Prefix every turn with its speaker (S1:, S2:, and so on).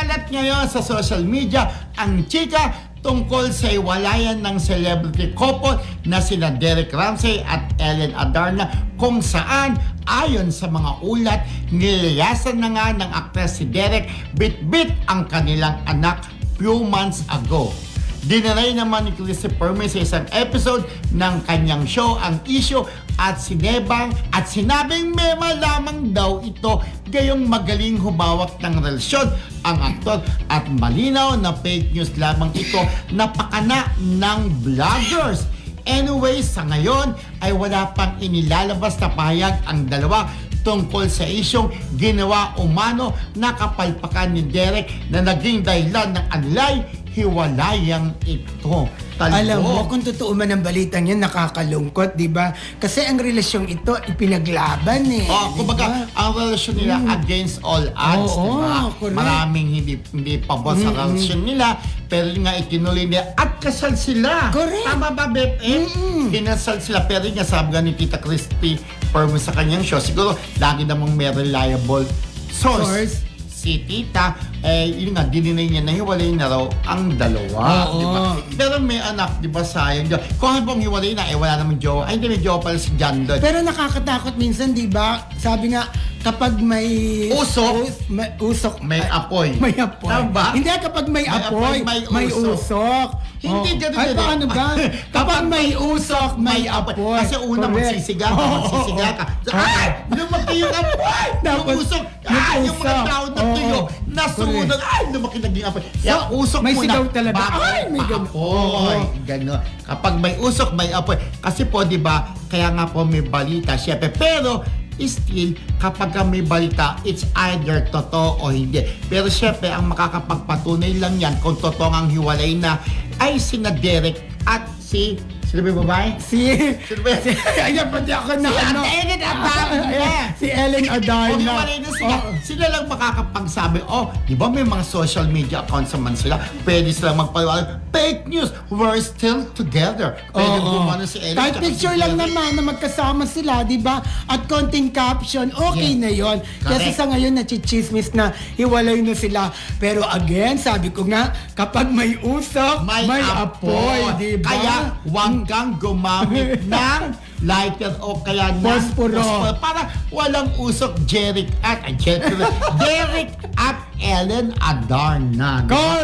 S1: Kumakalat ngayon sa social media ang chika tungkol sa iwalayan ng celebrity couple na sina Derek Ramsey at Ellen Adarna, kung saan ayon sa mga ulat, nilayasan na nga ng aktres si Derek bit-bit ang kanilang anak few months ago. Dinanay naman ni Christopher Perme sa isang episode ng kanyang show ang issue at sinabing mema lamang daw ito, gayong magaling humawak ng relasyon ang aktor at malinaw na fake news lamang ito na pakana ng vloggers. Anyway, sa ngayon ay wala pang inilalabas na pahayag ang dalawa tungkol sa isyong ginawa umano na kapalpakan ni Derek na naging dahilan ng anilay hiwalayang ito.
S2: Alam mo, kung totoo man ang balitang yan, nakakalungkot, di ba? Kasi ang relasyong ito, ipinaglaban eh.
S1: Kumbaga, ang relasyon nila against all odds, di ba?
S2: Correct.
S1: Maraming hindi pabor sa relasyon nila, pero nga itinuloy nila at kasal sila.
S2: Correct.
S1: Tama ba, Beth? Kinasal sila, pero nga sabi nga ni Tita Christy Perme sa kanyang show, siguro lagi namang may reliable source. Si Tita, yun nga, dininay niya na hiwalay na raw ang dalawa.
S2: Oo.
S1: Di ba? Pero may anak, di ba, sayang. Diba? Kung habang hiwalay na, wala namang jowa. Ay, hindi, may jowa pala si John Doe.
S2: Pero nakakatakot minsan, di ba? Sabi nga, kapag may...
S1: Usok.
S2: Usok.
S1: May apoy.
S2: May apoy.
S1: Tama?
S2: Hindi, kapag may apoy, may usok.
S1: Hindi, ganun
S2: Ay,
S1: din.
S2: paano ba? Kapag may usok, may apoy.
S1: Kasi una, magsisiga ka. Ay! Lumaki yung apoy! Yung usok! Ay! Yung mga tao na tuyo, nasunod. Ay! Lumaki naging apoy. Yung usok
S2: may
S1: muna.
S2: sigaw talaga. Ay! May ganun.
S1: Apoy. Gano'n. Kapag may usok, may apoy. Kasi po, di ba, kaya nga po may balita, syempre. Pero, still, kapag may balita, it's either totoo o hindi. Pero syempre, ang makakapagpatunay lang yan kung totoo ang hiwalay na ay sina Derek at si... Sino ba yung babae? Sino ba yan?
S2: Ayan, pati ako na
S1: Ellen Adarna.
S2: Si Ellen Adarna.
S1: Kung hiwalay na sila, sila lang makakapagsabi, di ba may mga social media accounts naman sila, pwede sila magpaliwanag, fake news, we're still together. Pwede bumano si Ellen.
S2: Kahit picture lang naman na magkasama sila, di ba? At konting caption, okay na yon. Kasi sa ngayon, nachichismis na hiwalay na sila. Pero again, sabi ko nga, kapag may usok, may apoy, di ba?
S1: Kaya, huwag kang gumamit ng lighter o kaya ng
S2: Posporo.
S1: Para walang usok Derek at Ellen Adarna.
S2: Go!